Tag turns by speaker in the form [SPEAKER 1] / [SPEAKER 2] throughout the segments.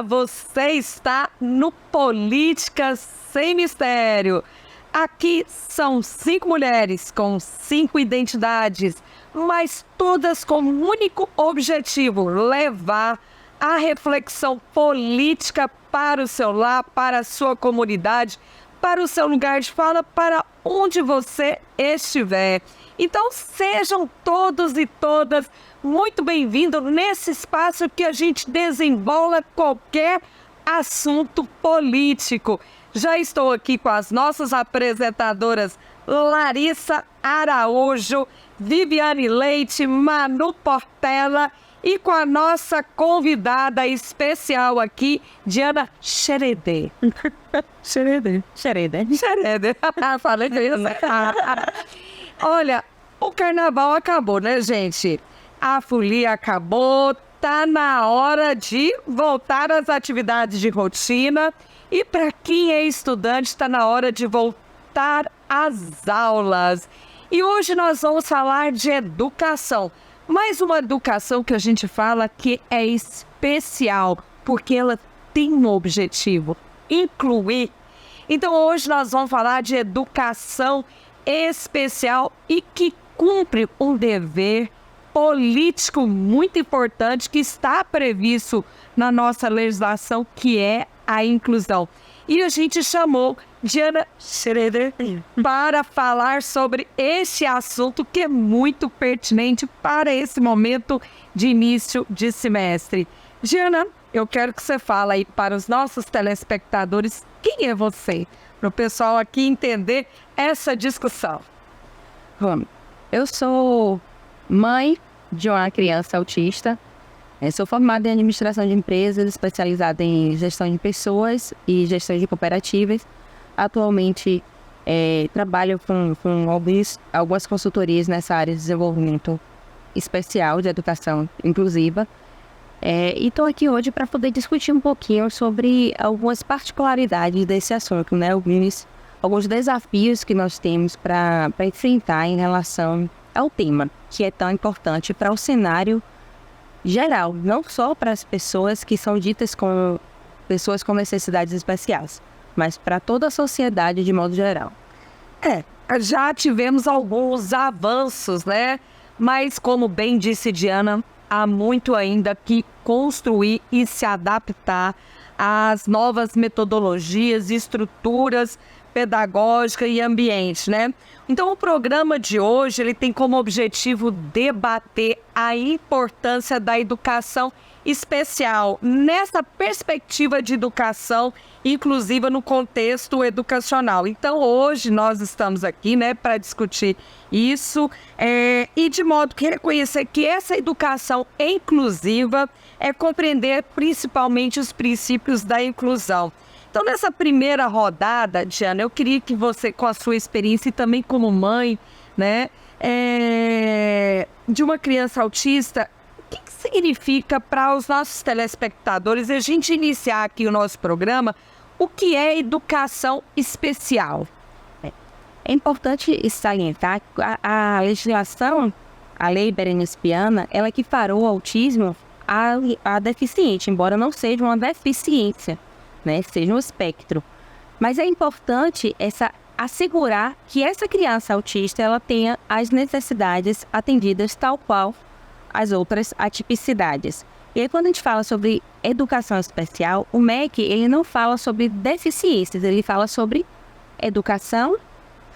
[SPEAKER 1] você está no Política Sem Mistério. Aqui são 5 mulheres com 5 identidades, mas todas com um único objetivo: levar a reflexão política para o seu lar, para a sua comunidade, para o seu lugar de fala, para onde você estiver. Então sejam todos e todas muito bem-vindos nesse espaço que a gente desembola qualquer assunto político. Já estou aqui com as nossas apresentadoras Larissa Araújo, Viviane Leite, Manu Portela e com a nossa convidada especial aqui, Diana Xereder. Xereder. Falei que eu ia acertar. Olha, o carnaval acabou, né, gente? A folia acabou, tá na hora de voltar às atividades de rotina. E para quem é estudante, está na hora de voltar às aulas. E hoje nós vamos falar de educação. Mais uma educação que a gente fala que é especial, porque ela tem um objetivo: incluir. Então hoje nós vamos falar de educação especial e que cumpre um dever político muito importante que está previsto na nossa legislação, que é a inclusão. E a gente chamou Diana Xereder para falar sobre este assunto que é muito pertinente para esse momento de início de semestre. Diana, eu quero que você fale aí para os nossos telespectadores quem é você, para o pessoal aqui entender essa discussão.
[SPEAKER 2] Vamos. Eu sou mãe de uma criança autista. Sou formada em administração de empresas, especializada em gestão de pessoas e gestão de cooperativas. Atualmente, trabalho com algumas consultorias nessa área de desenvolvimento especial de educação inclusiva. E estou aqui hoje para poder discutir um pouquinho sobre algumas particularidades desse assunto, né? Alguns desafios que nós temos para enfrentar em relação ao tema, que é tão importante para o cenário geral, não só para as pessoas que são ditas como pessoas com necessidades especiais, mas para toda a sociedade de modo geral.
[SPEAKER 1] Já tivemos alguns avanços, né? Mas como bem disse Diana, há muito ainda que construir e se adaptar às novas metodologias, estruturas pedagógicas e ambiente, né? Então o programa de hoje ele tem como objetivo debater a importância da educação especial nessa perspectiva de educação inclusiva no contexto educacional. Então hoje nós estamos aqui, né, para discutir isso e de modo que reconhecer que essa educação inclusiva é compreender principalmente os princípios da inclusão. Então, nessa primeira rodada, Diana, eu queria que você, com a sua experiência e também como mãe, né, de uma criança autista, o que significa para os nossos telespectadores, a gente iniciar aqui o nosso programa, o que é educação especial?
[SPEAKER 2] É importante salientar que a legislação, a Lei Berenice-Piana, ela equiparou o autismo a deficiente, embora não seja uma deficiência, né, seja um espectro. Mas é importante assegurar que essa criança autista ela tenha as necessidades atendidas tal qual as outras atipicidades. E aí, quando a gente fala sobre educação especial, o MEC ele não fala sobre deficiências, ele fala sobre educação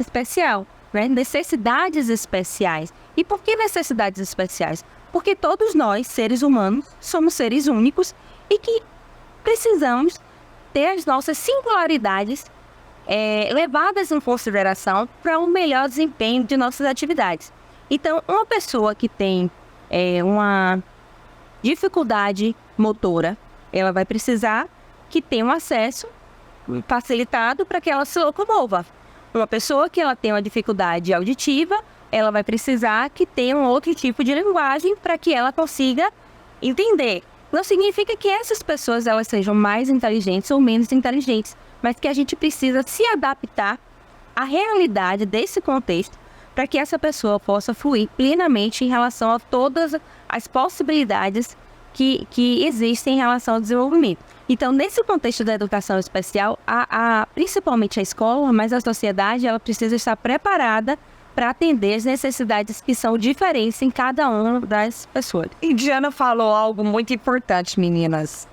[SPEAKER 2] especial, né? Necessidades especiais. E por que necessidades especiais? Porque todos nós, seres humanos, somos seres únicos e que precisamos ter as nossas singularidades levadas em consideração para um melhor desempenho de nossas atividades. Então, uma pessoa que tem uma dificuldade motora, ela vai precisar que tenha um acesso facilitado para que ela se locomova. Uma pessoa que ela tem uma dificuldade auditiva, ela vai precisar que tenha um outro tipo de linguagem para que ela consiga entender. Não significa que essas pessoas elas sejam mais inteligentes ou menos inteligentes, mas que a gente precisa se adaptar à realidade desse contexto para que essa pessoa possa fluir plenamente em relação a todas as possibilidades que existem em relação ao desenvolvimento. Então, nesse contexto da educação especial, principalmente a escola, mas a sociedade, ela precisa estar preparada para atender as necessidades que são diferentes em cada uma das pessoas.
[SPEAKER 1] E Diana falou algo muito importante, meninas.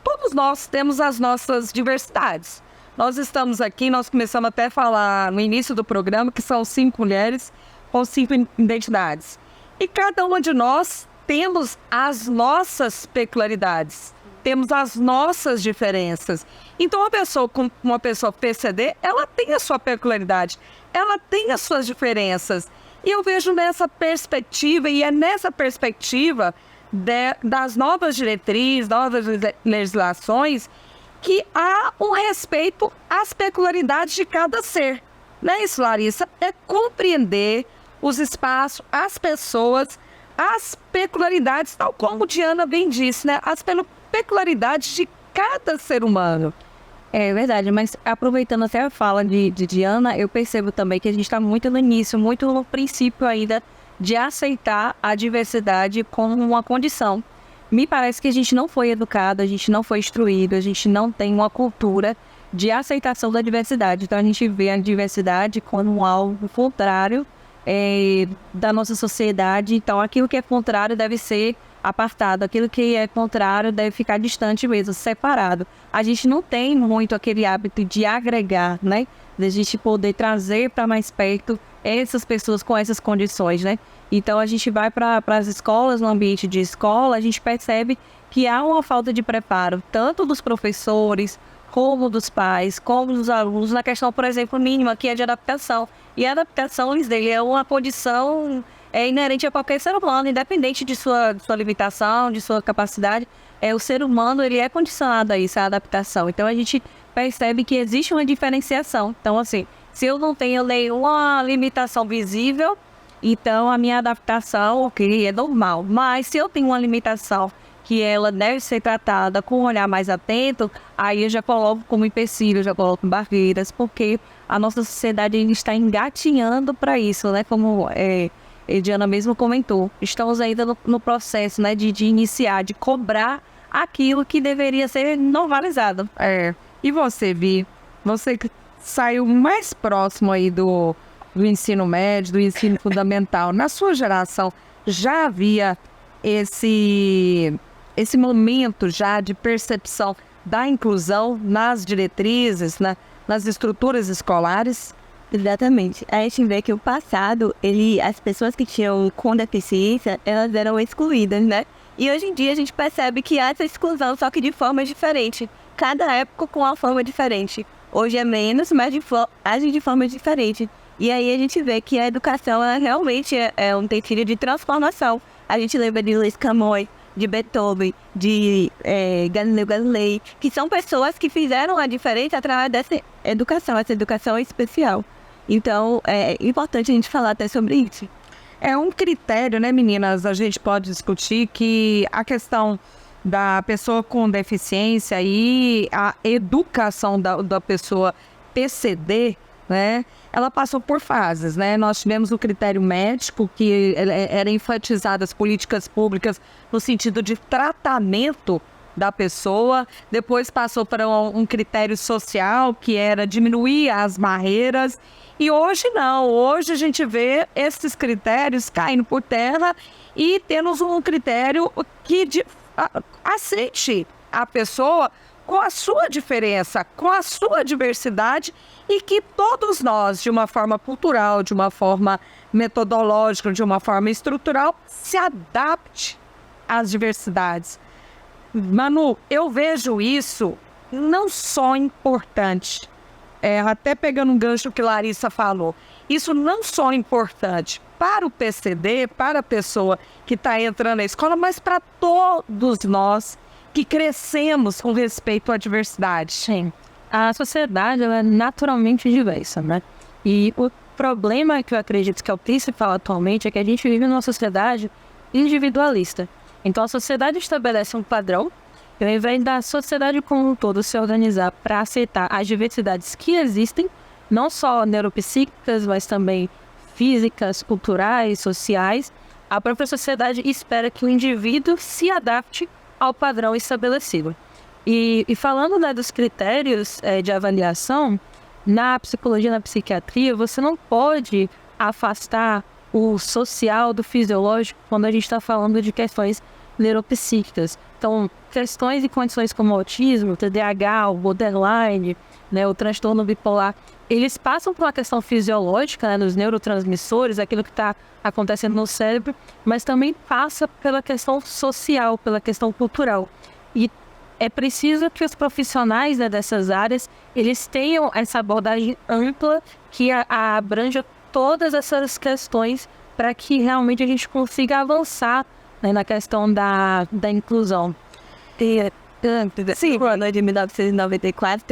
[SPEAKER 1] Todos nós temos as nossas diversidades. Nós estamos aqui, nós começamos até a falar no início do programa que são 5 mulheres com 5 identidades. E cada uma de nós temos as nossas peculiaridades, temos as nossas diferenças. Então, uma pessoa PCD, ela tem a sua peculiaridade, ela tem as suas diferenças. E eu vejo nessa perspectiva, e é nessa perspectiva das novas diretrizes, novas legislações, que há um respeito às peculiaridades de cada ser. Não é isso, Larissa? É compreender os espaços, as pessoas, as peculiaridades, tal como Diana bem disse, né? As peculiaridades de cada ser humano.
[SPEAKER 2] É verdade, mas aproveitando até a fala de Diana, eu percebo também que a gente está muito no início, muito no princípio ainda de aceitar a diversidade como uma condição. Me parece que a gente não foi educado, a gente não foi instruído, a gente não tem uma cultura de aceitação da diversidade. Então a gente vê a diversidade como algo contrário da nossa sociedade. Então aquilo que é contrário deve ser apartado, aquilo que é contrário deve ficar distante mesmo, separado. A gente não tem muito aquele hábito de agregar, né? De a gente poder trazer para mais perto essas pessoas com essas condições, né? Então a gente vai para as escolas, no ambiente de escola, a gente percebe que há uma falta de preparo, tanto dos professores, como dos pais, como dos alunos, na questão, por exemplo, mínima, que é de adaptação. E a adaptação, Lisdei, é uma condição inerente a qualquer ser humano, independente de sua limitação, de sua capacidade. O ser humano, ele é condicionado a isso, a adaptação. Então a gente percebe que existe uma diferenciação. Então, assim, se eu não tenho nenhuma limitação visível, então a minha adaptação, ok, é normal. Mas se eu tenho uma limitação que ela deve ser tratada com um olhar mais atento, aí eu já coloco como empecilho, eu já coloco barreiras, porque a nossa sociedade ainda está engatinhando para isso, né? Como Diana mesmo comentou, estamos ainda no processo, né, de iniciar, de cobrar aquilo que deveria ser normalizado.
[SPEAKER 1] E você, Vi? Você que saiu mais próximo aí do ensino médio, do ensino fundamental, na sua geração, já havia esse momento já de percepção da inclusão nas diretrizes, nas estruturas escolares?
[SPEAKER 3] Exatamente. A gente vê que o passado, as pessoas que tinham com deficiência, elas eram excluídas, né? E hoje em dia a gente percebe que há essa exclusão, só que de forma diferente. Cada época com uma forma diferente. Hoje é menos, mas agem de forma diferente. E aí a gente vê que a educação, ela realmente é um tecido de transformação. A gente lembra de Luiz Camões, de Beethoven, de Galileu Galilei, que são pessoas que fizeram a diferença através dessa educação, essa educação especial. Então, é importante a gente falar até sobre isso.
[SPEAKER 1] É um critério, né, meninas? A gente pode discutir que a questão da pessoa com deficiência e a educação da pessoa PCD, né? Ela passou por fases, né? Nós tivemos o critério médico, que era enfatizado as políticas públicas no sentido de tratamento da pessoa. Depois passou para um critério social, que era diminuir as barreiras. E hoje não, hoje a gente vê esses critérios caindo por terra e temos um critério que aceite a pessoa com a sua diferença, com a sua diversidade, e que todos nós, de uma forma cultural, de uma forma metodológica, de uma forma estrutural, se adapte às diversidades. Manu, eu vejo isso não só importante, até pegando um gancho que Larissa falou, isso não só importante para o PCD, para a pessoa que está entrando na escola, mas para todos nós que crescemos com respeito à diversidade.
[SPEAKER 2] Sim. A sociedade, ela é naturalmente diversa, né? E o problema que eu acredito que é o principal atualmente é que a gente vive numa sociedade individualista. Então a sociedade estabelece um padrão, e ao invés da sociedade como um todo se organizar para aceitar as diversidades que existem, não só neuropsíquicas, mas também físicas, culturais, sociais, a própria sociedade espera que o indivíduo se adapte ao padrão estabelecido. E falando, né, dos critérios de avaliação, na psicologia, na psiquiatria, você não pode afastar o social do fisiológico quando a gente está falando de questões neuropsíquicas. Então, questões e condições como o autismo, o TDAH, o borderline, né, o transtorno bipolar, eles passam por uma questão fisiológica, né, nos neurotransmissores, aquilo que está acontecendo no cérebro, mas também passa pela questão social, pela questão cultural. E é preciso que os profissionais, né, dessas áreas, eles tenham essa abordagem ampla que abranja todas essas questões para que realmente a gente consiga avançar, né, na questão da inclusão.
[SPEAKER 3] Sim, no ano de 1994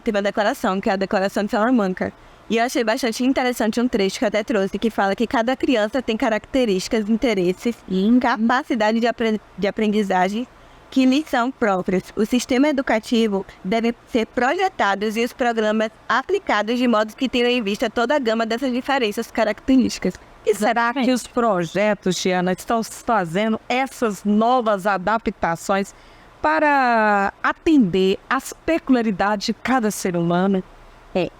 [SPEAKER 3] teve uma declaração, que é a Declaração de Salamanca. E eu achei bastante interessante um trecho que eu até trouxe, que fala que cada criança tem características, interesses e capacidade de aprendizagem que lhes são próprios. O sistema educativo deve ser projetado e os programas aplicados de modo que tenham em vista toda a gama dessas diferentes características.
[SPEAKER 1] E será que os projetos, Giana, estão fazendo essas novas adaptações para atender às peculiaridades de cada ser humano?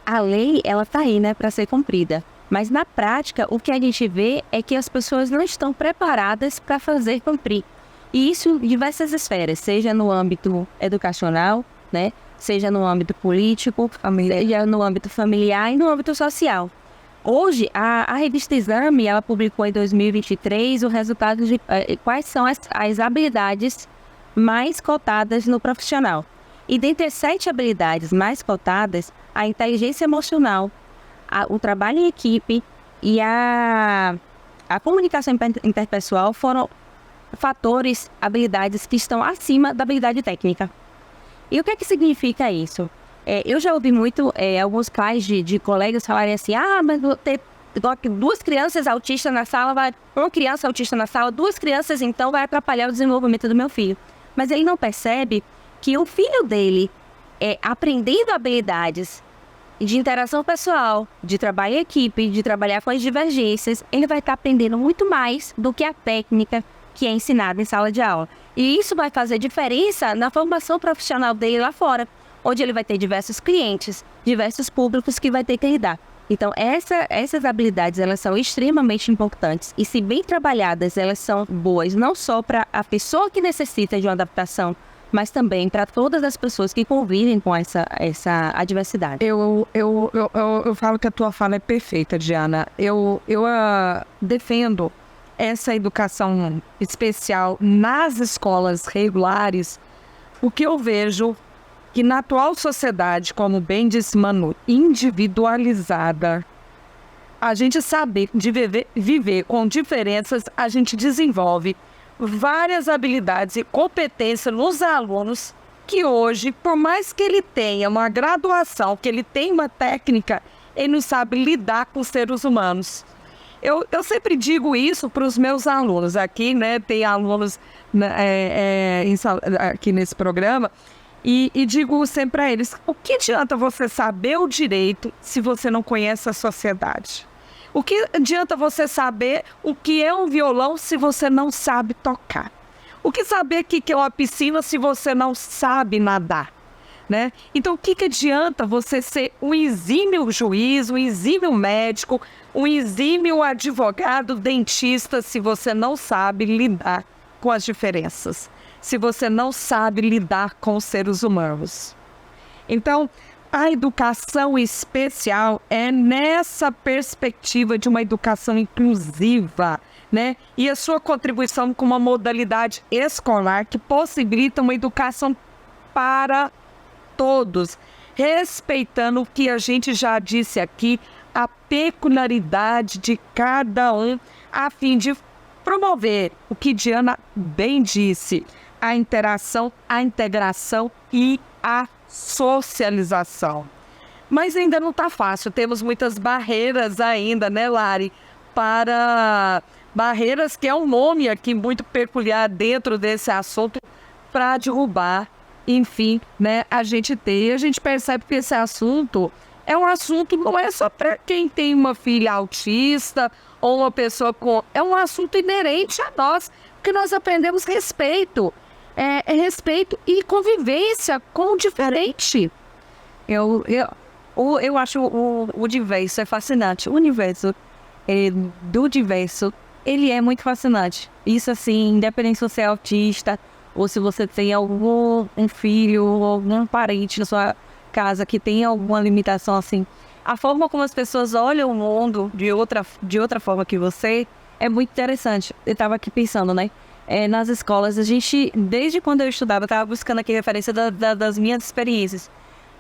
[SPEAKER 2] A lei, ela está aí, né, para ser cumprida. Mas na prática, o que a gente vê é que as pessoas não estão preparadas para fazer cumprir. E isso em diversas esferas, seja no âmbito educacional, né, seja no âmbito político, seja no âmbito familiar e no âmbito social. Hoje, a revista Exame, ela publicou em 2023 o resultado de quais são as habilidades mais cotadas no profissional. E dentre as 7 habilidades mais cotadas, a inteligência emocional, o trabalho em equipe e a comunicação interpessoal foram fatores, habilidades que estão acima da habilidade técnica. E o que é que significa isso? Eu já ouvi muito alguns pais de colegas falarem assim, mas vou ter 2 crianças autistas na sala, uma criança autista na sala, 2 crianças então vai atrapalhar o desenvolvimento do meu filho. Mas ele não percebe que o filho dele, aprendendo habilidades de interação pessoal, de trabalho em equipe, de trabalhar com as divergências, ele vai estar aprendendo muito mais do que a técnica que é ensinada em sala de aula. E isso vai fazer diferença na formação profissional dele lá fora, onde ele vai ter diversos clientes, diversos públicos que vai ter que lidar. Então, essas habilidades, elas são extremamente importantes. E se bem trabalhadas, elas são boas não só para a pessoa que necessita de uma adaptação, mas também para todas as pessoas que convivem com essa adversidade.
[SPEAKER 1] Eu falo que a tua fala é perfeita, Diana. Eu defendo essa educação especial nas escolas regulares. O que eu vejo que na atual sociedade, como bem disse Manu, individualizada, a gente sabe de viver com diferenças, a gente desenvolve várias habilidades e competências nos alunos que hoje, por mais que ele tenha uma graduação, que ele tenha uma técnica, ele não sabe lidar com os seres humanos. Eu sempre digo isso para os meus alunos aqui, né? Tem alunos aqui nesse programa, e digo sempre para eles, o que adianta você saber o direito se você não conhece a sociedade? O que adianta você saber o que é um violão se você não sabe tocar? O que saber o que é uma piscina se você não sabe nadar? Né? Então, o que adianta você ser um exímio juiz, um exímio médico, um exímio advogado, dentista, se você não sabe lidar com as diferenças? Se você não sabe lidar com os seres humanos? Então, a educação especial é nessa perspectiva de uma educação inclusiva, né? E a sua contribuição com uma modalidade escolar que possibilita uma educação para todos, respeitando o que a gente já disse aqui, a peculiaridade de cada um, a fim de promover o que Diana bem disse, a interação, a integração e a socialização. Mas ainda não está fácil, temos muitas barreiras ainda, né, Lari? Barreiras que é um nome aqui muito peculiar dentro desse assunto para derrubar, enfim, né, a gente percebe que esse assunto é um assunto, não é só para quem tem uma filha autista ou uma pessoa com... É um assunto inerente a nós, porque nós aprendemos respeito. Respeito e convivência com o diferente. Eu acho o diverso é fascinante. O universo do diverso, ele é muito fascinante. Isso assim, independente se você é autista, ou se você tem um filho, ou algum parente na sua casa que tem alguma limitação assim. A forma como as pessoas olham o mundo de outra forma que você é muito interessante. Eu estava aqui pensando, né? Nas escolas, a gente, desde quando eu estudava, estava buscando aqui referência das minhas experiências.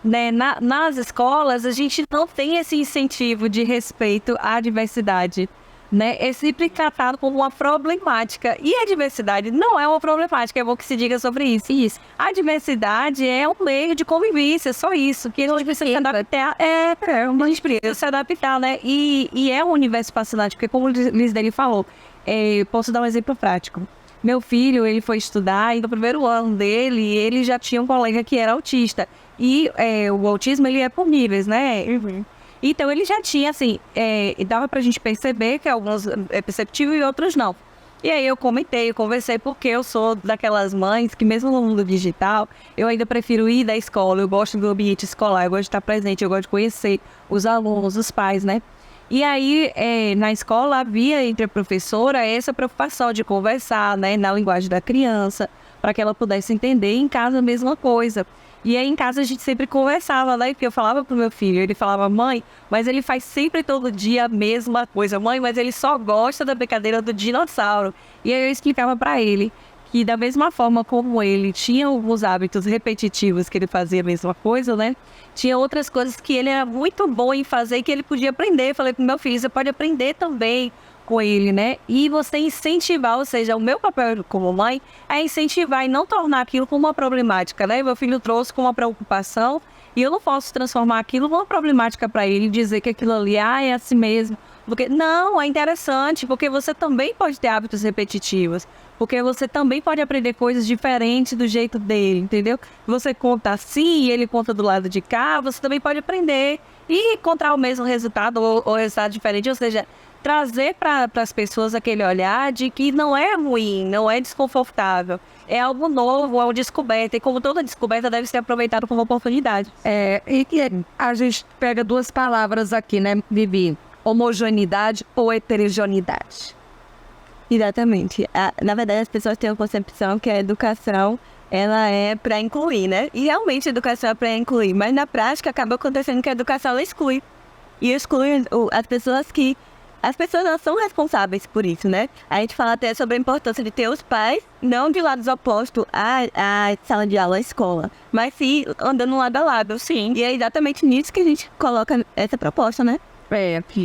[SPEAKER 1] Né? Nas escolas, a gente não tem esse incentivo de respeito à diversidade. Né? É sempre tratado como uma problemática. E a diversidade não é uma problemática, é bom que se diga sobre isso. A diversidade é um meio de convivência, só isso. Que a gente precisa se adaptar. A gente precisa se adaptar, né? E é um universo fascinante, porque como o Lisdeli falou, posso dar um exemplo prático. Meu filho, ele foi estudar e no primeiro ano dele, ele já tinha um colega que era autista. E o autismo, ele é por níveis, né? Uhum. Então, ele já tinha, assim, dava pra gente perceber que alguns é perceptível e outros não. E aí eu conversei, porque eu sou daquelas mães que mesmo no mundo digital, eu ainda prefiro ir da escola, eu gosto do ambiente escolar, eu gosto de estar presente, eu gosto de conhecer os alunos, os pais, né? E aí, na escola, havia entre a professora essa preocupação de conversar, né, na linguagem da criança, para que ela pudesse entender. Em casa, a mesma coisa. E aí, em casa, a gente sempre conversava, né, porque eu falava pro meu filho, ele falava, mãe, mas ele faz sempre todo dia a mesma coisa. Mãe, mas ele só gosta da brincadeira do dinossauro. E aí eu explicava para ele que da mesma forma como ele tinha alguns hábitos repetitivos que ele fazia a mesma coisa, né? Tinha outras coisas que ele era muito bom em fazer e que ele podia aprender. Eu falei pro meu filho, você pode aprender também com ele, né? E você incentivar, ou seja, o meu papel como mãe é incentivar e não tornar aquilo como uma problemática, né? Meu filho trouxe com uma preocupação e eu não posso transformar aquilo numa problemática para ele e dizer que aquilo ali, é assim mesmo. Porque, não, é interessante, porque você também pode ter hábitos repetitivos. Porque você também pode aprender coisas diferentes do jeito dele, entendeu? Você conta assim e ele conta do lado de cá, você também pode aprender e encontrar o mesmo resultado ou resultado diferente. Ou seja, trazer para as pessoas aquele olhar de que não é ruim, não é desconfortável. É algo novo, é uma descoberta. E como toda descoberta deve ser aproveitada como oportunidade. E a gente pega duas palavras aqui, né, Bibi? Homogeneidade ou heterogeneidade.
[SPEAKER 3] Exatamente. Na verdade, as pessoas têm a concepção que a educação, ela é para incluir, né? E realmente a educação é para incluir, mas na prática acaba acontecendo que a educação ela exclui. E exclui as pessoas que... As pessoas não são responsáveis por isso, né? A gente fala até sobre a importância de ter os pais, não de lados opostos à sala de aula, à escola, mas sim andando lado a lado. Sim. E é exatamente nisso que a gente coloca essa proposta, né?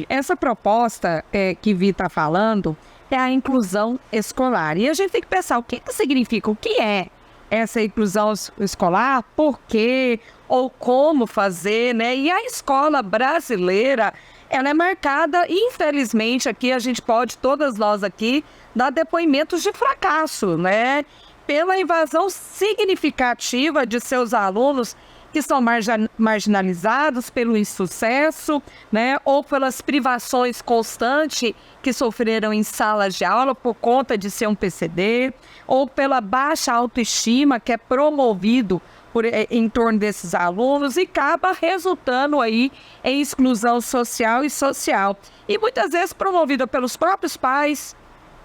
[SPEAKER 1] Essa proposta que Vi está falando é a inclusão escolar. E a gente tem que pensar o que significa, o que é essa inclusão escolar, por quê, ou como fazer, né? E a escola brasileira, ela é marcada, infelizmente, aqui a gente pode, todas nós aqui, dar depoimentos de fracasso, né? Pela invasão significativa de seus alunos que são marginalizados pelo insucesso, né, ou pelas privações constantes que sofreram em salas de aula por conta de ser um PCD, ou pela baixa autoestima que é promovido em torno desses alunos e acaba resultando aí em exclusão social e social. E muitas vezes promovida pelos próprios pais,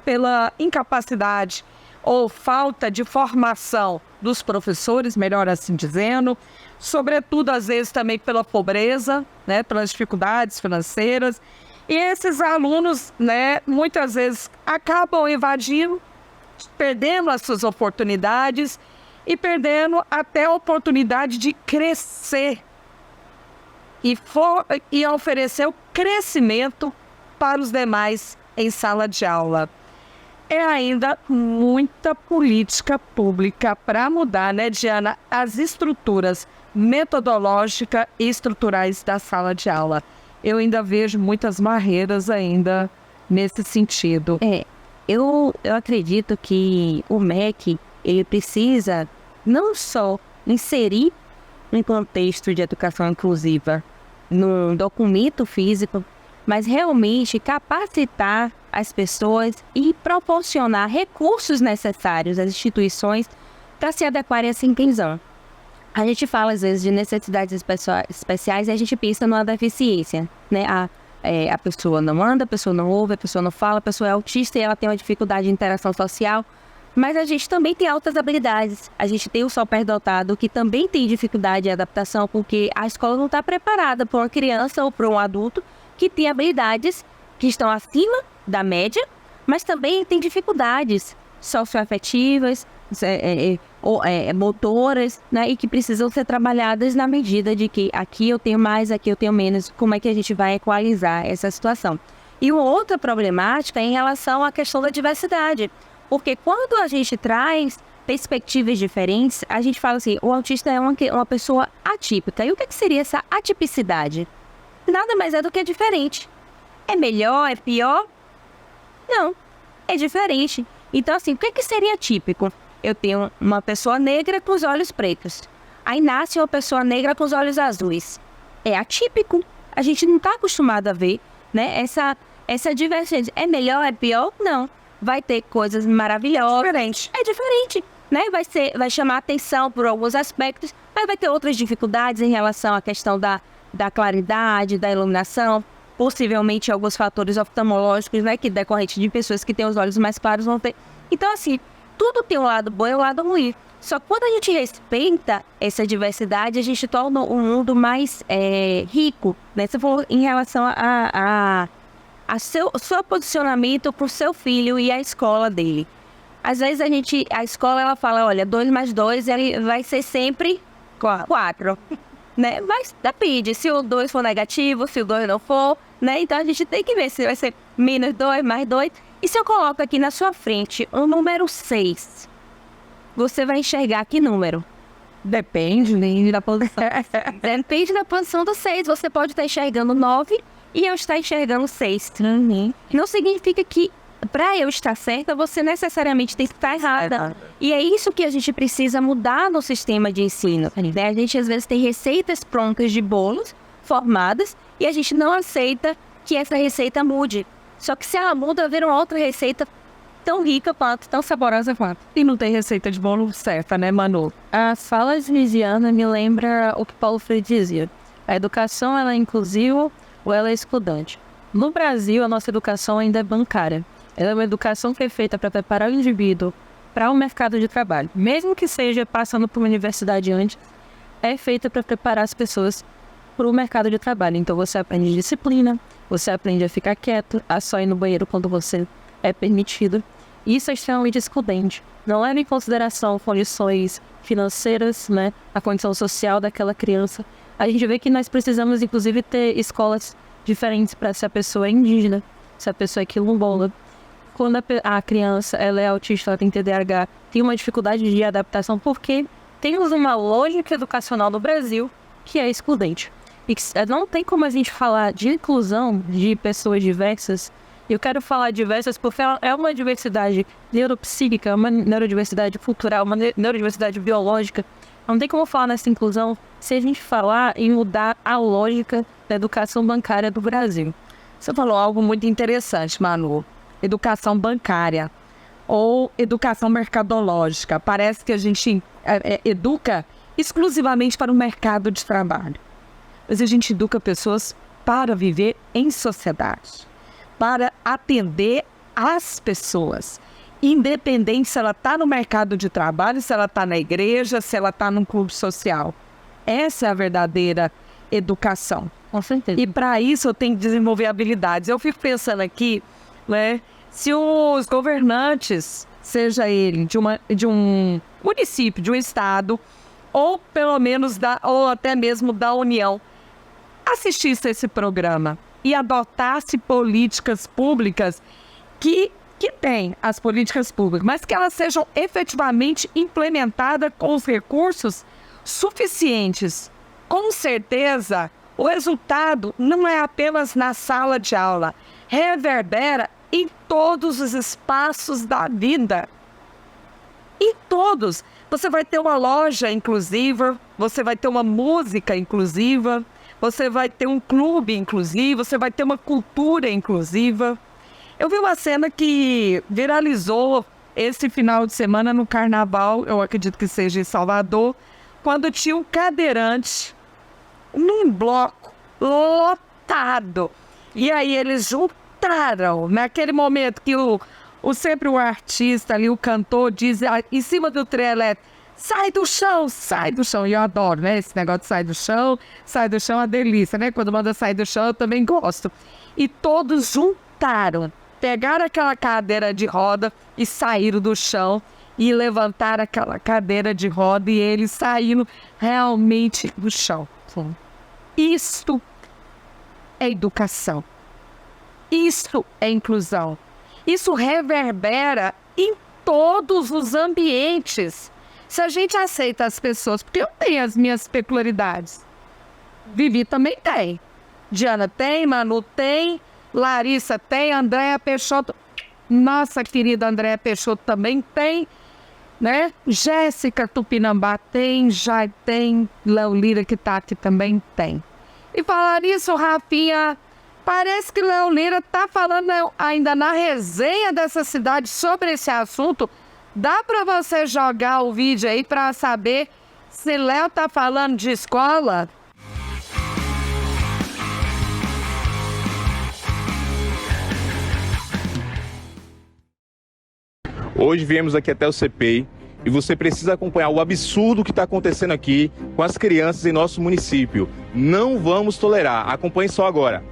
[SPEAKER 1] pela incapacidade ou falta de formação dos professores, melhor assim dizendo, sobretudo às vezes também pela pobreza, né, pelas dificuldades financeiras. E esses alunos, né, muitas vezes acabam evadindo, perdendo as suas oportunidades e perdendo até a oportunidade de crescer e oferecer o crescimento para os demais em sala de aula. É ainda muita política pública para mudar, né, Diana, as estruturas metodológicas e estruturais da sala de aula. Eu ainda vejo muitas barreiras ainda nesse sentido.
[SPEAKER 2] Eu acredito que o MEC, ele precisa não só inserir um contexto de educação inclusiva no documento físico, mas realmente capacitar as pessoas e proporcionar recursos necessários às instituições para se adequarem a essa inclusão. A gente fala, às vezes, de necessidades especiais e a gente pensa numa deficiência, né? A pessoa não anda, a pessoa não ouve, a pessoa não fala, a pessoa é autista e ela tem uma dificuldade de interação social, mas a gente também tem altas habilidades. A gente tem o superdotado que também tem dificuldade de adaptação porque a escola não está preparada para uma criança ou para um adulto que tem habilidades que estão acima da média, mas também tem dificuldades socioafetivas, motoras, né, e que precisam ser trabalhadas na medida de que aqui eu tenho mais, aqui eu tenho menos, como é que a gente vai equalizar essa situação. E uma outra problemática é em relação à questão da diversidade, porque quando a gente traz perspectivas diferentes, a gente fala assim, o autista é uma pessoa atípica. E o que seria essa atipicidade? Nada mais é do que diferente. É melhor, é pior? Não, é diferente. Então, assim, o que seria típico? Eu tenho uma pessoa negra com os olhos pretos. Aí nasce uma pessoa negra com os olhos azuis. É atípico. A gente não está acostumado a ver, né? Essa diversidade. É melhor, é pior? Não. Vai ter coisas maravilhosas.
[SPEAKER 1] Diferente.
[SPEAKER 2] É diferente, né? Vai chamar atenção por alguns aspectos, mas vai ter outras dificuldades em relação à questão da claridade, da iluminação. Possivelmente alguns fatores oftalmológicos, né, que decorrente de pessoas que têm os olhos mais claros vão ter. Então, assim, tudo tem um lado bom e um lado ruim. Só que quando a gente respeita essa diversidade, a gente torna o mundo mais rico, né? Você falou em relação seu posicionamento para o seu filho e a escola dele. Às vezes a escola ela fala, olha, 2 mais 2 ele vai ser sempre 4. Né? Mas depende, se o 2 for negativo, se o 2 não for, né? Então a gente tem que ver se vai ser menos 2, mais 2. E se eu coloco aqui na sua frente um número 6, você vai enxergar que número?
[SPEAKER 1] Depende, né, da posição.
[SPEAKER 2] Depende da posição do 6. Você pode estar enxergando 9 e eu estar enxergando 6. Não significa que para eu estar certa, você necessariamente tem que estar errada. E é isso que a gente precisa mudar no sistema de ensino. Né? A gente às vezes tem receitas prontas de bolos formadas e a gente não aceita que essa receita mude. Só que se ela muda, haver uma outra receita tão rica quanto, tão saborosa quanto.
[SPEAKER 1] E não tem receita de bolo certa, né, Manu?
[SPEAKER 2] A fala de Lisiana me lembra o que Paulo Freire dizia. A educação, ela é inclusiva ou ela é excludente. No Brasil, a nossa educação ainda é bancária. Ela é uma educação que é feita para preparar o indivíduo para o mercado de trabalho. Mesmo que seja passando por uma universidade antes, é feita para preparar as pessoas para o mercado de trabalho. Então você aprende disciplina, você aprende a ficar quieto, a só ir no banheiro quando você é permitido. Isso é extremamente excludente. Não leva em consideração condições financeiras, né, a condição social daquela criança. A gente vê que nós precisamos, inclusive, ter escolas diferentes para se a pessoa é indígena, se a pessoa é quilombola. Quando a criança ela é autista, ela tem TDAH, tem uma dificuldade de adaptação, porque temos uma lógica educacional no Brasil que é excludente. E não tem como a gente falar de inclusão de pessoas diversas. Eu quero falar diversas porque é uma diversidade neuropsíquica, uma neurodiversidade cultural, uma neurodiversidade biológica. Não tem como falar nessa inclusão se a gente falar em mudar a lógica da educação bancária do Brasil.
[SPEAKER 1] Você falou algo muito interessante, Manu. Educação bancária ou educação mercadológica. Parece que a gente educa exclusivamente para o mercado de trabalho. Mas a gente educa pessoas para viver em sociedade, para atender as pessoas, independente se ela está no mercado de trabalho, se ela está na igreja, se ela está num clube social. Essa é a verdadeira educação.
[SPEAKER 2] Com certeza.
[SPEAKER 1] E para isso eu tenho que desenvolver habilidades. Eu fico pensando aqui, né, se os governantes, seja ele de um município, de um estado, ou pelo menos ou até mesmo da União, assistisse a esse programa e adotasse políticas públicas que têm as políticas públicas, mas que elas sejam efetivamente implementadas com os recursos suficientes. Com certeza, o resultado não é apenas na sala de aula, reverbera em todos os espaços da vida. Em todos. Você vai ter uma loja inclusiva, você vai ter uma música inclusiva, você vai ter um clube inclusivo, você vai ter uma cultura inclusiva. Eu vi uma cena que viralizou esse final de semana no Carnaval, eu acredito que seja em Salvador, quando tinha um cadeirante num bloco lotado. E aí eles juntaram, naquele momento que sempre o artista ali, o cantor, diz em cima do trem elétrico, sai do chão, sai do chão. E eu adoro, né? Esse negócio de sai do chão é uma delícia, né? Quando manda sair do chão, eu também gosto. E todos juntaram, pegaram aquela cadeira de roda e saíram do chão e levantaram aquela cadeira de roda e eles saíram realmente do chão. Isto é educação. Isso é inclusão. Isso reverbera em todos os ambientes. Se a gente aceita as pessoas, porque eu tenho as minhas peculiaridades. Vivi também tem. Diana tem, Manu tem, Larissa tem, Andréa Peixoto. Nossa querida Andréa Peixoto também tem, né? Jéssica Tupinambá tem, Jai tem, Léo Lira que tá aqui também tem. E falar nisso, Rafinha, parece que Léo Lira tá falando ainda na resenha dessa cidade sobre esse assunto. Dá para você jogar o vídeo aí para saber se Léo tá falando de escola?
[SPEAKER 4] Hoje viemos aqui até o CPEI e você precisa acompanhar o absurdo que está acontecendo aqui com as crianças em nosso município. Não vamos tolerar. Acompanhe só agora.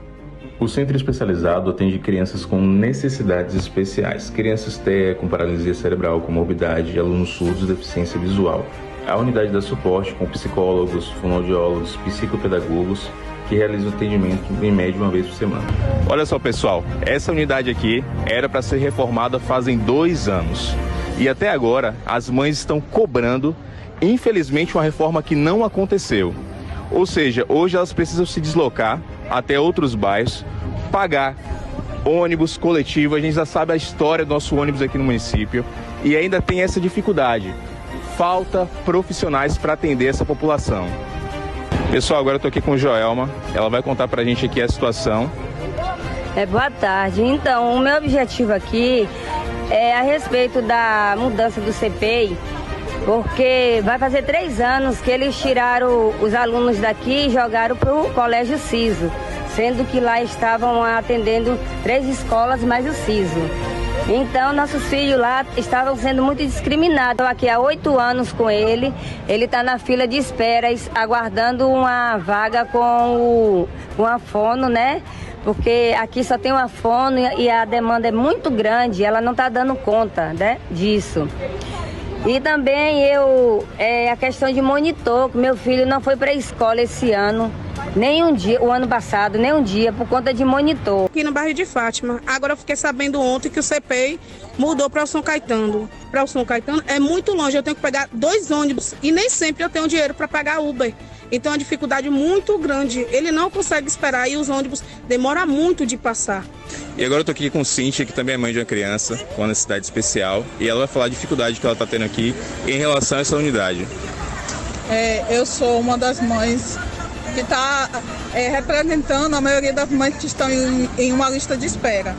[SPEAKER 5] O centro especializado atende crianças com necessidades especiais, crianças TEA com paralisia cerebral, comorbidade, alunos surdos e deficiência visual. A unidade dá suporte com psicólogos, fonoaudiólogos, psicopedagogos que realizam atendimento em média uma vez por semana.
[SPEAKER 4] Olha só, pessoal, essa unidade aqui era para ser reformada fazem 2 anos. E até agora as mães estão cobrando, infelizmente, uma reforma que não aconteceu. Ou seja, hoje elas precisam se deslocar até outros bairros, pagar ônibus coletivo. A gente já sabe a história do nosso ônibus aqui no município e ainda tem essa dificuldade. Falta profissionais para atender essa população. Pessoal, agora eu estou aqui com Joelma, ela vai contar para a gente aqui a situação.
[SPEAKER 6] Boa tarde. Então, o meu objetivo aqui é a respeito da mudança do CPEI, porque vai fazer 3 anos que eles tiraram os alunos daqui e jogaram para o Colégio Ciso, sendo que lá estavam atendendo 3 escolas mais o Ciso. Então, nossos filhos lá estavam sendo muito discriminados. Estou aqui há 8 anos com ele está na fila de espera, aguardando uma vaga com a fono, né? Porque aqui só tem uma fono e a demanda é muito grande, ela não está dando conta, né, disso. E também a questão de monitor, que meu filho não foi para a escola esse ano, nem um dia, o ano passado, nem um dia, por conta de monitor.
[SPEAKER 7] Aqui no bairro de Fátima. Agora eu fiquei sabendo ontem que o CPEI mudou para o São Caetano. Para o São Caetano é muito longe, eu tenho que pegar 2 ônibus e nem sempre eu tenho dinheiro para pagar Uber. Então é uma dificuldade muito grande. Ele não consegue esperar e os ônibus demoram muito de passar.
[SPEAKER 4] E agora eu tô aqui com Cíntia, que também é mãe de uma criança com uma necessidade especial, e ela vai falar a dificuldade que ela está tendo aqui em relação a essa unidade.
[SPEAKER 8] Eu sou uma das mães que está representando a maioria das mães que estão em uma lista de espera.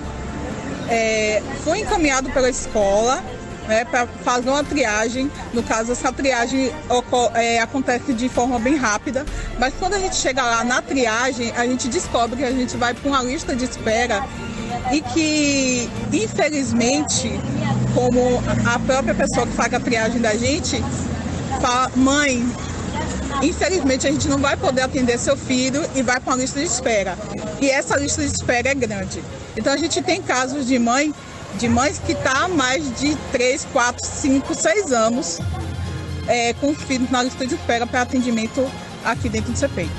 [SPEAKER 8] Fui encaminhado pela escola, para fazer uma triagem. No caso, essa triagem acontece de forma bem rápida, mas quando a gente chega lá na triagem, a gente descobre que a gente vai para uma lista de espera e que, infelizmente, como a própria pessoa que faz a triagem da gente fala, mãe, infelizmente a gente não vai poder atender seu filho e vai para uma lista de espera. E essa lista de espera é grande. Então a gente tem casos de mães que estão há mais de 3, 4, 5, 6 anos com os filhos na lista de espera para atendimento aqui dentro do CPEI.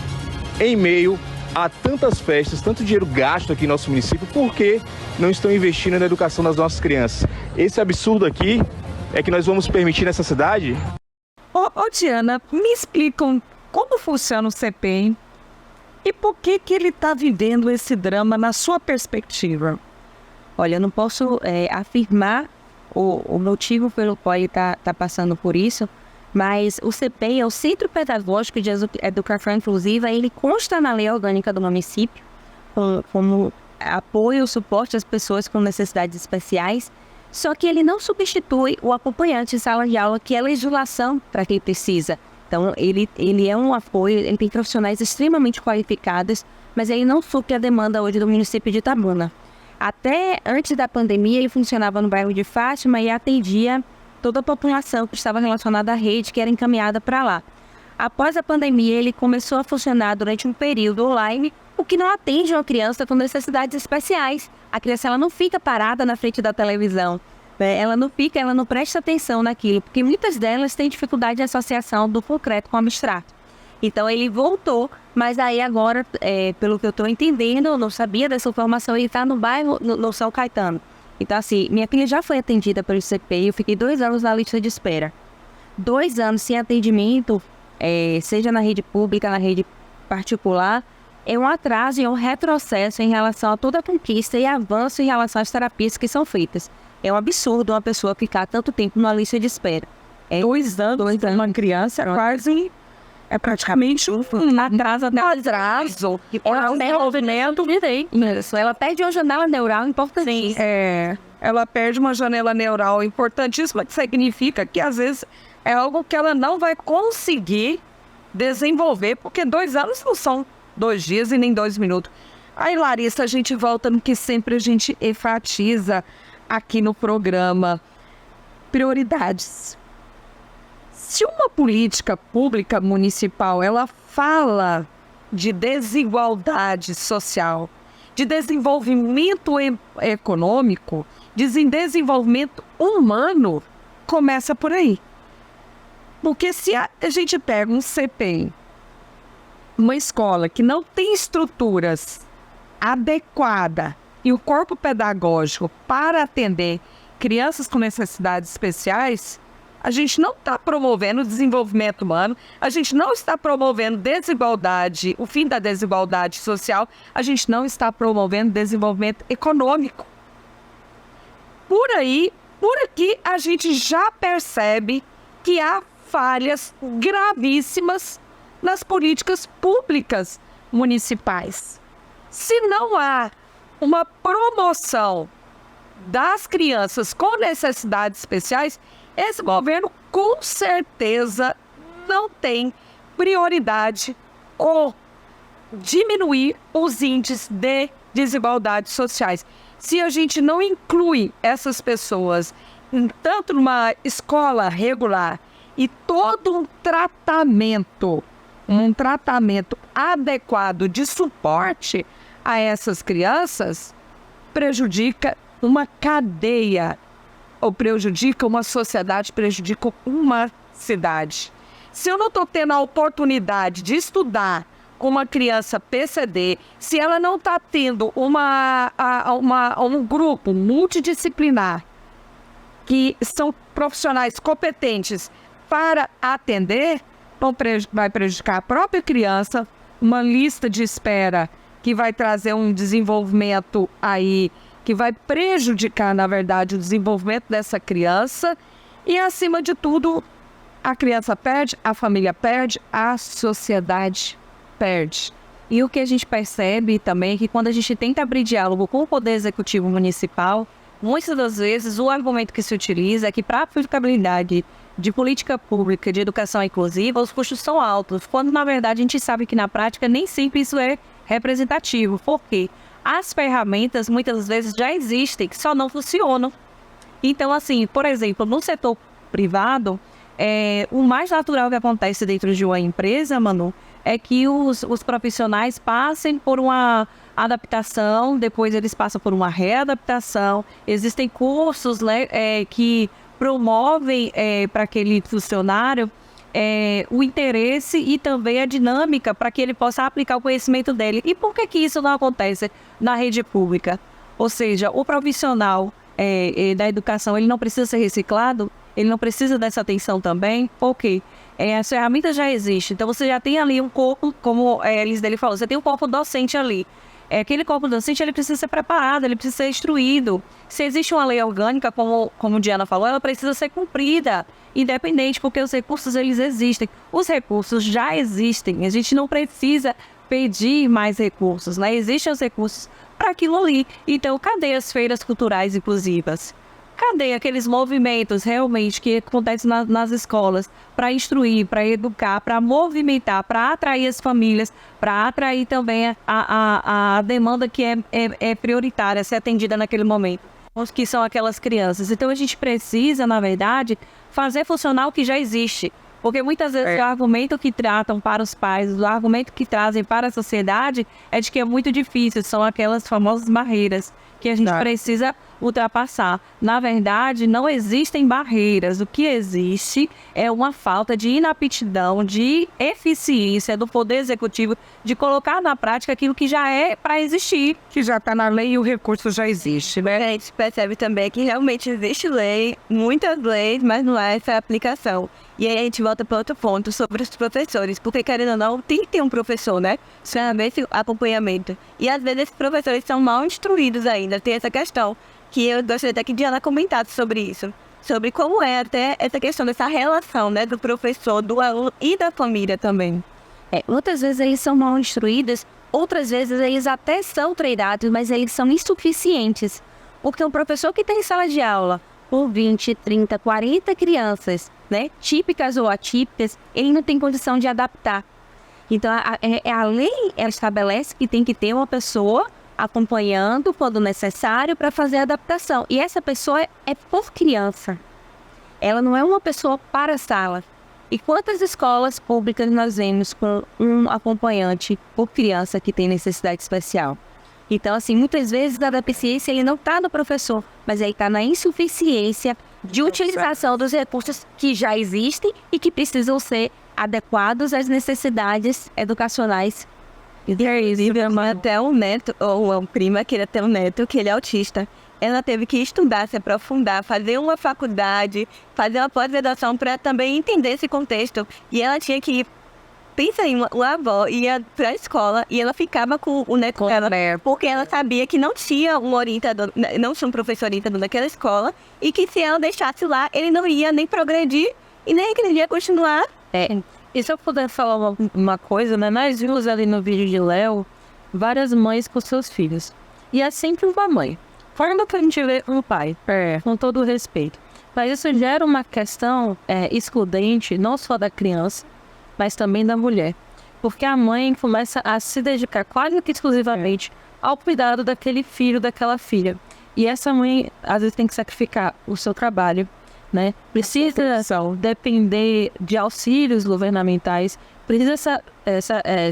[SPEAKER 4] Em meio a tantas festas, tanto dinheiro gasto aqui no nosso município, por que não estão investindo na educação das nossas crianças? Esse absurdo aqui é que nós vamos permitir nessa cidade?
[SPEAKER 1] Ô Diana, me explicam como funciona o CPEI e por que ele está vivendo esse drama na sua perspectiva?
[SPEAKER 2] Olha, eu não posso afirmar o motivo pelo qual ele está passando por isso, Mas o CPEI é o Centro Pedagógico de Educação Inclusiva, ele consta na lei orgânica do município, como apoio e suporte às pessoas com necessidades especiais, só que ele não substitui o acompanhante em sala de aula, que é legislação para quem precisa. Então, ele é um apoio, ele tem profissionais extremamente qualificados, mas ele não supre a demanda hoje do município de Itabuna. Até antes da pandemia, ele funcionava no bairro de Fátima e atendia toda a população que estava relacionada à rede, que era encaminhada para lá. Após a pandemia, ele começou a funcionar durante um período online, o que não atende uma criança com necessidades especiais. A criança ela não fica parada na frente da televisão, né? Ela não presta atenção naquilo, porque muitas delas têm dificuldade de associação do concreto com o abstrato. Então ele voltou, mas aí agora, pelo que eu estou entendendo, eu não sabia dessa informação, ele está no bairro, no São Caetano. Então assim, minha filha já foi atendida pelo CPEI, eu fiquei 2 anos na lista de espera. 2 anos sem atendimento, seja na rede pública, na rede particular, é um atraso e um retrocesso em relação a toda a conquista e avanço em relação às terapias que são feitas. É um absurdo uma pessoa ficar tanto tempo numa lista de espera.
[SPEAKER 1] 2 anos para uma criança quase é praticamente um atraso. É um desenvolvimento direito.
[SPEAKER 2] Isso, ela perde uma janela neural importantíssima.
[SPEAKER 1] Ela perde uma janela neural importantíssima, que significa que às vezes é algo que ela não vai conseguir desenvolver, porque 2 anos não são 2 dias e nem 2 minutos. Aí, Larissa, a gente volta no que sempre a gente enfatiza aqui no programa: prioridades. Se uma política pública municipal, ela fala de desigualdade social, de desenvolvimento econômico, de desenvolvimento humano, começa por aí. Porque se a gente pega um CPEI, uma escola que não tem estruturas adequadas e o corpo pedagógico para atender crianças com necessidades especiais, a gente não está promovendo o desenvolvimento humano, a gente não está promovendo desigualdade, o fim da desigualdade social, a gente não está promovendo desenvolvimento econômico. Por aqui, a gente já percebe que há falhas gravíssimas nas políticas públicas municipais. Se não há uma promoção das crianças com necessidades especiais, esse governo com certeza não tem prioridade ou diminuir os índices de desigualdades sociais. Se a gente não inclui essas pessoas tanto numa escola regular e todo um tratamento adequado de suporte a essas crianças, prejudica uma cadeia, ou prejudica uma sociedade, prejudica uma cidade. Se eu não estou tendo a oportunidade de estudar com uma criança PCD, se ela não está tendo um grupo multidisciplinar, que são profissionais competentes para atender, vai prejudicar a própria criança, uma lista de espera que vai trazer um desenvolvimento aí, que vai prejudicar, na verdade, o desenvolvimento dessa criança e, acima de tudo, a criança perde, a família perde, a sociedade perde.
[SPEAKER 2] E o que a gente percebe também é que quando a gente tenta abrir diálogo com o Poder Executivo Municipal, muitas das vezes o argumento que se utiliza é que para a aplicabilidade de política pública de educação inclusiva, os custos são altos, quando na verdade a gente sabe que na prática nem sempre isso é representativo. Por quê? As ferramentas muitas vezes já existem, só não funcionam. Então, assim, por exemplo, no setor privado, o mais natural que acontece dentro de uma empresa, Manu, é que os profissionais passem por uma adaptação, depois eles passam por uma readaptação. Existem cursos que promovem para aquele funcionário o interesse e também a dinâmica para que ele possa aplicar o conhecimento dele. E por que isso não acontece na rede pública? Ou seja, o profissional da educação, ele não precisa ser reciclado? Ele não precisa dessa atenção também? Por quê? As ferramentas já existem, então você já tem ali um corpo, como a Elis dele falou, você tem um corpo docente ali. Aquele corpo docente, ele precisa ser preparado, ele precisa ser instruído. Se existe uma lei orgânica, como Diana falou, ela precisa ser cumprida. independente, porque os recursos eles existem. Os recursos já existem, a gente não precisa pedir mais recursos, né? Existem os recursos para aquilo ali. Então, cadê as feiras culturais inclusivas? Cadê aqueles movimentos realmente que acontecem nas escolas para instruir, para educar, para movimentar, para atrair as famílias, para atrair também a demanda que é prioritária, ser atendida naquele momento, que são aquelas crianças. Então a gente precisa, na verdade, fazer funcionar o que já existe. Porque muitas vezes o argumento que tratam para os pais, o argumento que trazem para a sociedade é de que é muito difícil, são aquelas famosas barreiras que a gente precisa ultrapassar. Na verdade, não existem barreiras. O que existe é uma falta de inaptidão, de eficiência do Poder Executivo de colocar na prática aquilo que já é para existir.
[SPEAKER 1] Que já está na lei e o recurso já existe, né?
[SPEAKER 3] A gente percebe também que realmente existe lei, muitas leis, mas não há essa aplicação. E aí a gente volta para outro ponto sobre os professores, porque querendo ou não, tem que ter um professor, né? Para ver esse acompanhamento. E às vezes esses professores são mal instruídos ainda, tem essa questão, que eu gostaria até que Diana comentasse sobre isso. Sobre como é até essa questão dessa relação, né? Do professor, do aluno e da família também.
[SPEAKER 2] Muitas vezes eles são mal instruídos, outras vezes eles até são treinados, mas eles são insuficientes. Porque um professor que tem em sala de aula por 20, 30, 40 crianças, né, típicas ou atípicas, ele não tem condição de adaptar. Então, a lei ela estabelece que tem que ter uma pessoa acompanhando quando necessário para fazer a adaptação. E essa pessoa é por criança. Ela não é uma pessoa para a sala. E quantas escolas públicas nós vemos com um acompanhante por criança que tem necessidade especial? Então, assim, muitas vezes a deficiência ele não está no professor, mas ele está na insuficiência de utilização dos recursos que já existem e que precisam ser adequados às necessidades educacionais.
[SPEAKER 3] Inclusive, até um neto, ou uma prima queria ter um neto, que ele é autista. Ela teve que estudar, se aprofundar, fazer uma faculdade, fazer uma pós-graduação para também entender esse contexto. E ela tinha que pensa aí, uma avó ia pra escola e ela ficava com o neto dela, porque ela sabia que não tinha um orientador, não tinha um professor orientador naquela escola, e que se ela deixasse lá, ele não ia nem progredir e nem ele ia continuar.
[SPEAKER 2] E se eu puder falar uma coisa, né? Nós vimos ali no vídeo de Léo várias mães com seus filhos. E é sempre uma mãe. Forma que a gente vê um pai, com todo o respeito. Mas isso gera uma questão excludente, não só da criança, mas também da mulher. Porque a mãe começa a se dedicar quase que exclusivamente ao cuidado daquele filho, daquela filha. E essa mãe, às vezes, tem que sacrificar o seu trabalho, né? Precisa depender de auxílios governamentais, precisa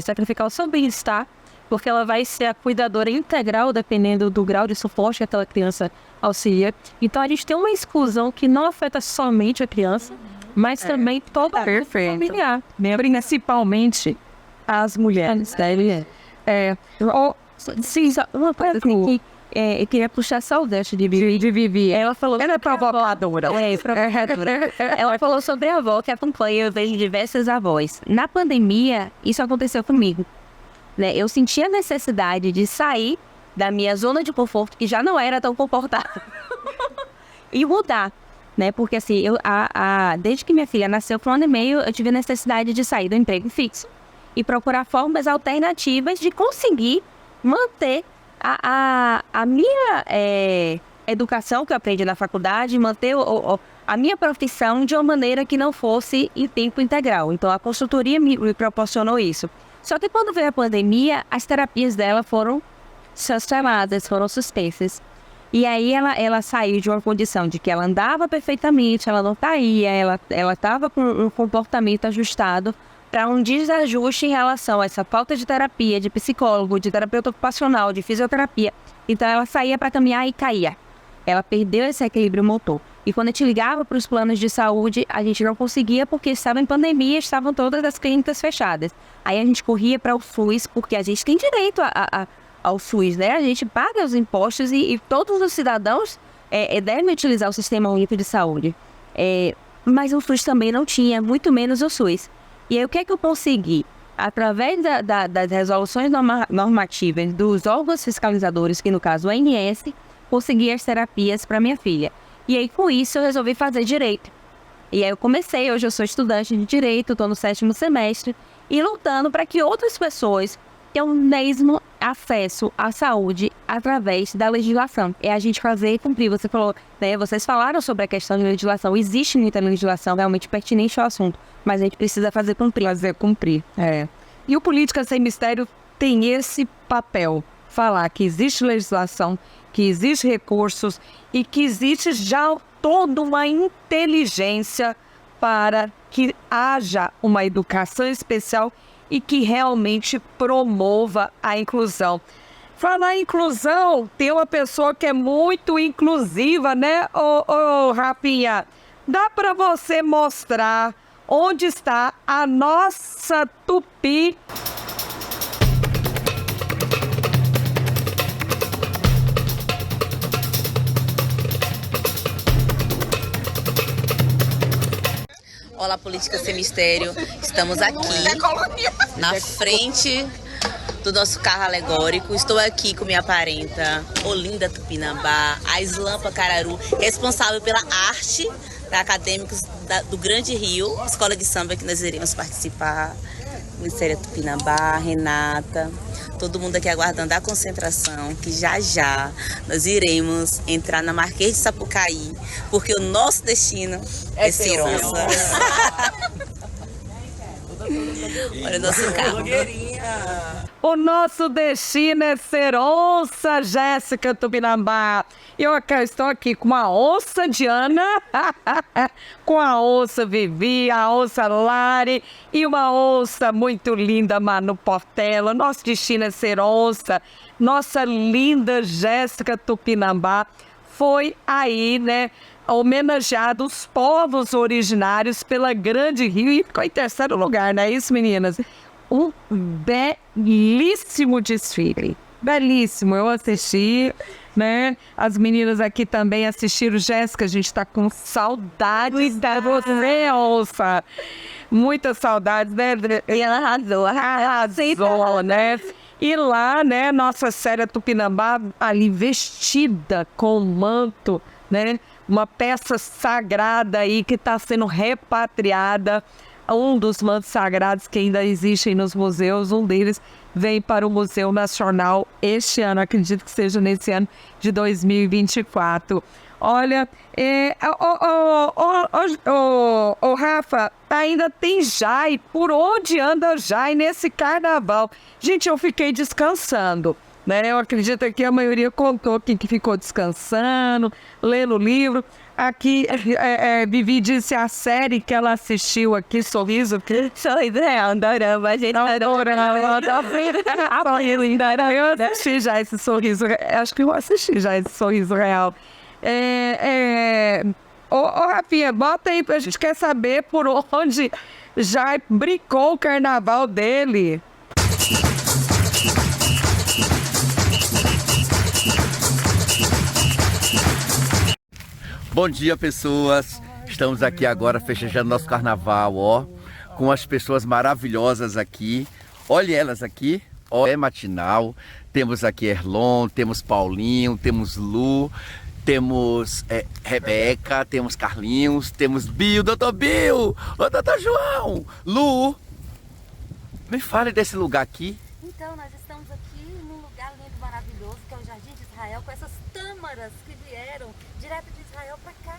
[SPEAKER 2] sacrificar o seu bem-estar, porque ela vai ser a cuidadora integral, dependendo do grau de suporte que aquela criança auxilia. Então, a gente tem uma exclusão que não afeta somente a criança, mas também todo o familiar.
[SPEAKER 1] Principalmente as mulheres.
[SPEAKER 2] Sim, uma coisa assim que eu queria puxar só o gancho de Vivi. Ela falou...
[SPEAKER 1] Ela é provocadora.
[SPEAKER 2] Ela falou sobre a avó que acompanha, eu vejo diversas avós. Na pandemia, isso aconteceu comigo. Né? Eu senti a necessidade de sair da minha zona de conforto, que já não era tão confortável, e mudar. Né? Porque assim, desde que minha filha nasceu por 1 ano e meio, eu tive a necessidade de sair do emprego fixo e procurar formas alternativas de conseguir manter a minha educação que eu aprendi na faculdade, manter a minha profissão de uma maneira que não fosse em tempo integral. Então a consultoria me proporcionou isso. Só que quando veio a pandemia, as terapias dela foram canceladas, foram suspensas. E aí ela saiu de uma condição de que ela andava perfeitamente, ela não caía, ela estava com um comportamento ajustado para um desajuste em relação a essa falta de terapia, de psicólogo, de terapeuta ocupacional, de fisioterapia. Então ela saía para caminhar e caía. Ela perdeu esse equilíbrio motor. E quando a gente ligava para os planos de saúde, a gente não conseguia porque estava em pandemia, estavam todas as clínicas fechadas. Aí a gente corria para o SUS, porque a gente tem direito ao SUS, né? A gente paga os impostos e todos os cidadãos devem utilizar o Sistema Único de Saúde. Mas o SUS também não tinha, muito menos o SUS. E aí o que é que eu consegui? Através das resoluções normativas dos órgãos fiscalizadores, que no caso o ANS, consegui as terapias para minha filha. E aí com isso eu resolvi fazer direito. E aí eu comecei, hoje eu sou estudante de Direito, estou no 7º semestre, e lutando para que outras pessoas tenham o mesmo acesso à saúde através da legislação. É a gente fazer e cumprir. Você falou, né, vocês falaram sobre a questão de legislação. Existe muita legislação realmente pertinente ao assunto, mas a gente precisa fazer cumprir.
[SPEAKER 1] Fazer cumprir, E o Política Sem Mistério tem esse papel. Falar que existe legislação, que existe recursos e que existe já toda uma inteligência para que haja uma educação especial e que realmente promova a inclusão. Falar em inclusão, tem uma pessoa que é muito inclusiva, né, ô Rafinha? Dá para você mostrar onde está a nossa Tupi?
[SPEAKER 9] Olá, Política Sem Mistério. Estamos aqui na frente do nosso carro alegórico. Estou aqui com minha parenta, Olinda Tupinambá, a Islampa Cararu, responsável pela arte para acadêmicos do Grande Rio, escola de samba que nós iremos participar. Ministério Tupinambá, Renata, todo mundo aqui aguardando a concentração, que já nós iremos entrar na Marquês de Sapucaí, porque o nosso destino é Seronça. Olha o nosso carro.
[SPEAKER 1] O nosso destino é Seronça, Jéssica Tupinambá. Eu estou aqui com a onça Diana, com a onça Vivi, a onça Lari e uma onça muito linda, Manu Portela. Nosso destino é Seronça. Nossa linda Jéssica Tupinambá foi aí, né, homenageado os povos originários pela Grande Rio e ficou em 3º lugar, não é isso, meninas? Um belíssimo desfile. Belíssimo, eu assisti, né? As meninas aqui também assistiram. Jéssica, a gente está com saudades da você, onça. Muitas saudades, né?
[SPEAKER 3] E ela arrasou,
[SPEAKER 1] né? E lá, né, nossa Célia Tupinambá ali vestida com o manto, né? Uma peça sagrada aí que está sendo repatriada. Um dos mantos sagrados que ainda existem nos museus, um deles vem para o Museu Nacional este ano, acredito que seja nesse ano de 2024. Olha, Rafa, ainda tem Jai, por onde anda Jai nesse carnaval? Gente, eu fiquei descansando, né? Eu acredito que a maioria contou que ficou descansando, lendo o livro. Aqui, Vivi disse a série que ela assistiu aqui, Sorriso
[SPEAKER 3] Real, Dorama, a gente
[SPEAKER 1] eu assisti já esse Sorriso, acho que eu assisti já esse Sorriso Real. Ô, Rafinha, bota aí, a gente quer saber por onde já brincou o carnaval dele.
[SPEAKER 10] Bom dia, pessoas. Estamos aqui agora festejando nosso carnaval, ó, com as pessoas maravilhosas aqui. Olha elas aqui, ó, é matinal. Temos aqui Erlon, temos Paulinho, temos Lu, temos Rebeca, temos Carlinhos, temos Bill, Doutor Bill, ô Doutor João, Lu. Me fale desse lugar aqui.
[SPEAKER 11] Então, nós estamos aqui num lugar lindo, maravilhoso, que é o Jardim de Israel, com essas tâmaras que vieram direto de Israel para cá.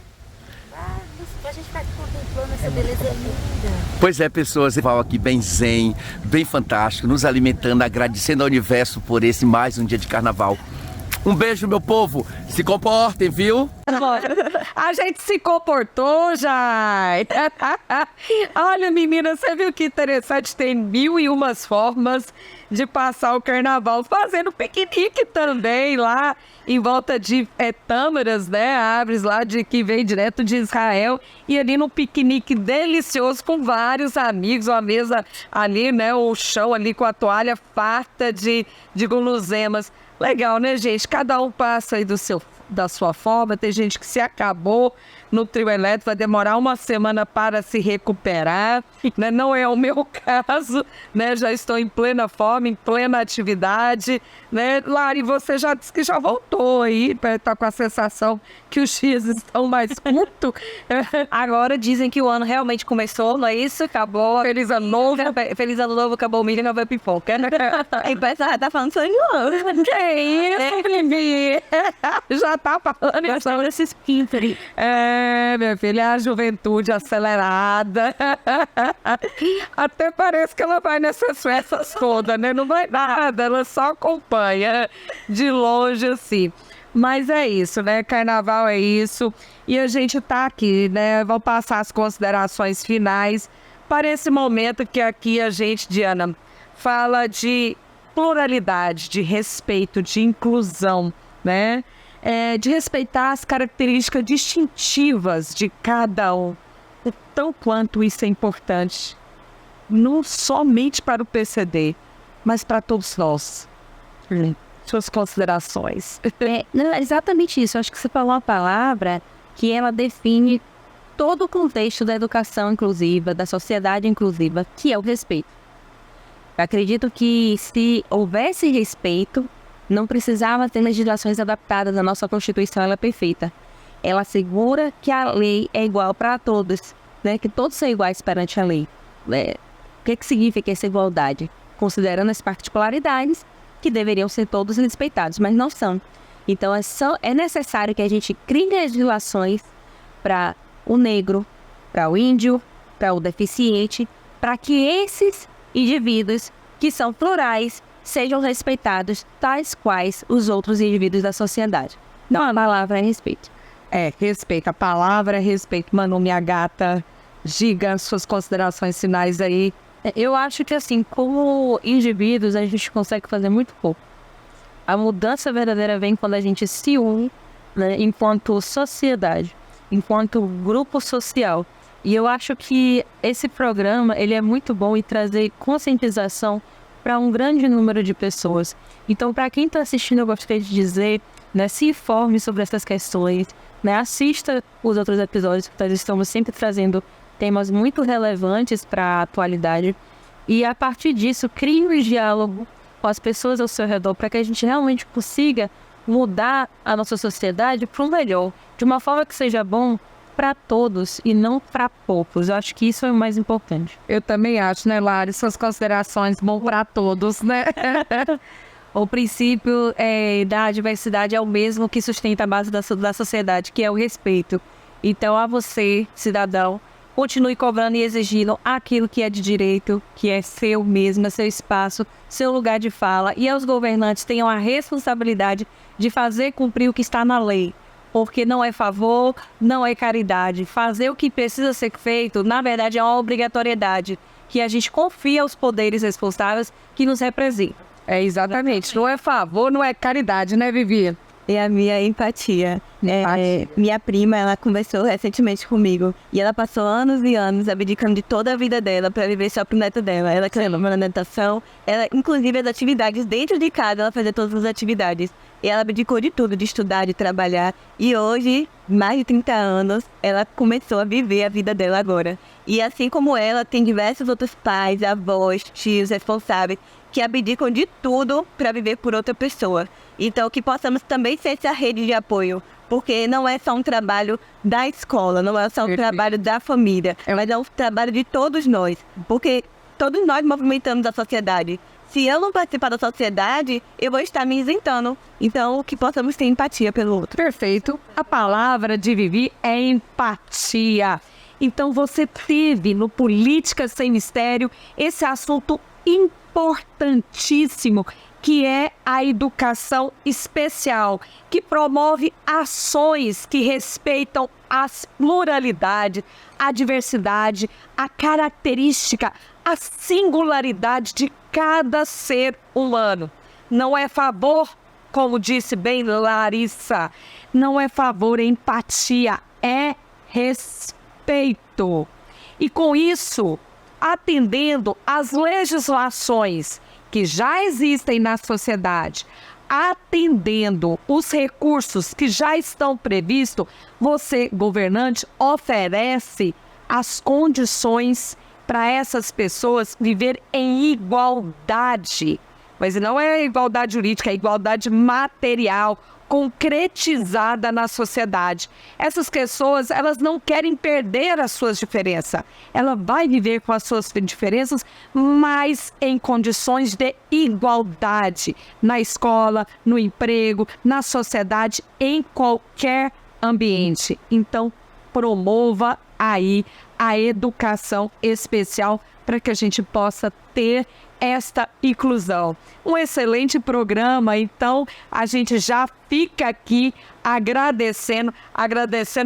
[SPEAKER 11] A gente vai contemplando essa beleza linda.
[SPEAKER 10] Pois é, pessoas, aqui bem zen, bem fantástico, nos alimentando, agradecendo ao universo por esse mais um dia de carnaval. Um beijo, meu povo. Se comportem, viu?
[SPEAKER 1] A gente se comportou já. Olha, menina, você viu que interessante? Tem 1001 formas de passar o carnaval. Fazendo piquenique também lá em volta de tâmaras, né? Árvores lá que vem direto de Israel. E ali num piquenique delicioso com vários amigos. Uma mesa ali, né? O chão ali com a toalha farta de guloseimas. Legal, né, gente? Cada um passa aí da sua forma. Tem gente que se acabou no trio elétrico, vai demorar uma semana para se recuperar, né? Não é o meu caso, né? Já estou em plena forma, em plena atividade, né? Lari, você já disse que já voltou aí, tá com a sensação que os dias estão mais curtos.
[SPEAKER 2] Agora dizem que o ano realmente começou, não é isso? Acabou.
[SPEAKER 1] Feliz ano novo.
[SPEAKER 2] Feliz ano novo, acabou o milho e não vai pipoca.
[SPEAKER 3] E o pessoal já tá falando sonho novo.
[SPEAKER 1] Que isso, Vivi? Já tá falando isso.
[SPEAKER 2] Gostava desses pintos aí.
[SPEAKER 1] É, minha filha, a juventude acelerada. Até parece que ela vai nessas festas todas, né? Não vai nada, ela só acompanha de longe, assim. Mas é isso, né? Carnaval é isso. E a gente tá aqui, né? Vou passar as considerações finais para esse momento que aqui a gente, Diana, fala de pluralidade, de respeito, de inclusão, né? De respeitar as características distintivas de cada um. O tão quanto isso é importante, não somente para o PCD, mas para todos nós. Suas considerações.
[SPEAKER 2] Não, é exatamente isso. Eu acho que você falou uma palavra que ela define todo o contexto da educação inclusiva, da sociedade inclusiva, que é o respeito. Eu acredito que se houvesse respeito, não precisava ter legislações adaptadas. A nossa Constituição ela é perfeita. Ela assegura que a lei é igual para todos, né? Que todos são iguais perante a lei. O que significa essa igualdade? Considerando as particularidades que deveriam ser todos respeitados, mas não são. Então é necessário que a gente crie legislações para o negro, para o índio, para o deficiente, para que esses indivíduos que são plurais sejam respeitados tais quais os outros indivíduos da sociedade. Então, a palavra é respeito.
[SPEAKER 1] Respeito. A palavra é respeito. Manu, minha gata, diga suas considerações finais aí.
[SPEAKER 2] Eu acho que, assim, como indivíduos, a gente consegue fazer muito pouco. A mudança verdadeira vem quando a gente se une, né, enquanto sociedade, enquanto grupo social. E eu acho que esse programa, ele é muito bom em trazer conscientização para um grande número de pessoas. Então, para quem está assistindo, eu gostaria de dizer, né, se informe sobre essas questões, né, assista os outros episódios, porque nós estamos sempre trazendo temas muito relevantes para a atualidade. E, a partir disso, crie um diálogo com as pessoas ao seu redor para que a gente realmente consiga mudar a nossa sociedade para o melhor, de uma forma que seja bom para todos e não para poucos. Eu acho que isso é o mais importante.
[SPEAKER 1] Eu também acho, né, Lari? Suas considerações bom para todos, né?
[SPEAKER 2] O princípio da diversidade é o mesmo que sustenta a base da sociedade, que é o respeito. Então, a você, cidadão, continue cobrando e exigindo aquilo que é de direito, que é seu mesmo, é seu espaço, seu lugar de fala. E aos governantes tenham a responsabilidade de fazer cumprir o que está na lei. Porque não é favor, não é caridade. Fazer o que precisa ser feito, na verdade, é uma obrigatoriedade, que a gente confia aos poderes responsáveis que nos representam.
[SPEAKER 1] Exatamente. Não é favor, não é caridade, né, Vivi?
[SPEAKER 3] E a minha empatia. Minha prima, ela conversou recentemente comigo. E ela passou anos e anos abdicando de toda a vida dela para viver só pro neto dela. Ela criou uma natação. Ela, inclusive, as atividades dentro de casa, ela fazia todas as atividades. E ela abdicou de tudo, de estudar, de trabalhar. E hoje, mais de 30 anos, ela começou a viver a vida dela agora. E assim como ela, tem diversos outros pais, avós, tios, responsáveis, que abdicam de tudo para viver por outra pessoa. Então, que possamos também ser essa rede de apoio, porque não é só um trabalho da escola, não é só um trabalho da família, mas é um trabalho de todos nós, porque todos nós movimentamos a sociedade. Se eu não participar da sociedade, eu vou estar me isentando. Então, que possamos ter empatia pelo outro.
[SPEAKER 1] Perfeito. A palavra de Vivi é empatia. Então, você teve no Política Sem Mistério esse assunto importantíssimo, que é a educação especial, que promove ações que respeitam a pluralidade, a diversidade, a característica, a singularidade de cada ser humano. Não é favor, como disse bem Larissa, não é favor, é empatia, é respeito. E com isso, atendendo às legislações que já existem na sociedade, atendendo os recursos que já estão previstos, você, governante, oferece as condições para essas pessoas viver em igualdade. Mas não é igualdade jurídica, é igualdade material, concretizada na sociedade. Essas pessoas, elas não querem perder as suas diferenças. Ela vai viver com as suas diferenças, mas em condições de igualdade. Na escola, no emprego, na sociedade, em qualquer ambiente. Então, promova aí a educação especial para que a gente possa ter esta inclusão. Um excelente programa, então a gente já fica aqui agradecendo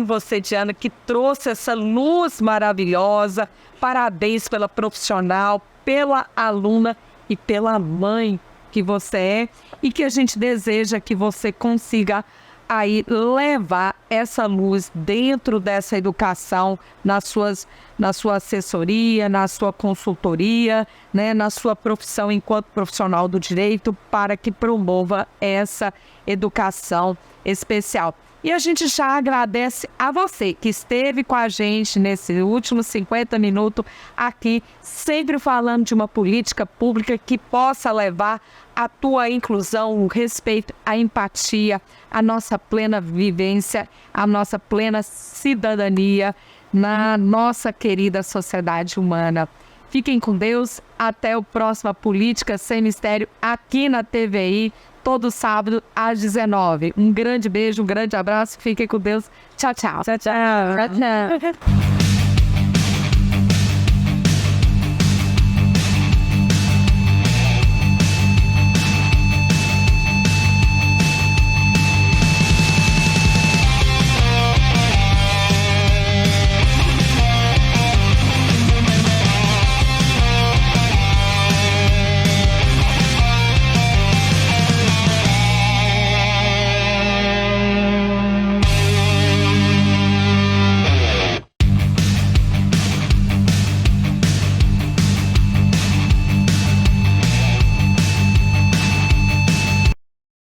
[SPEAKER 1] você, Diana, que trouxe essa luz maravilhosa. Parabéns pela profissional, pela aluna e pela mãe que você é, e que a gente deseja que você consiga aí levar essa luz dentro dessa educação na sua assessoria, na sua consultoria, né, na sua profissão enquanto profissional do direito, para que promova essa educação especial. E a gente já agradece a você que esteve com a gente nesses últimos 50 minutos aqui, sempre falando de uma política pública que possa levar a tua inclusão, o respeito, a empatia, a nossa plena vivência, a nossa plena cidadania na nossa querida sociedade humana. Fiquem com Deus, até o próximo Política Sem Mistério aqui na TVI, todo sábado às 19h. Um grande beijo, um grande abraço, fiquem com Deus. Tchau, tchau.
[SPEAKER 2] Tchau, tchau. Tchau, tchau.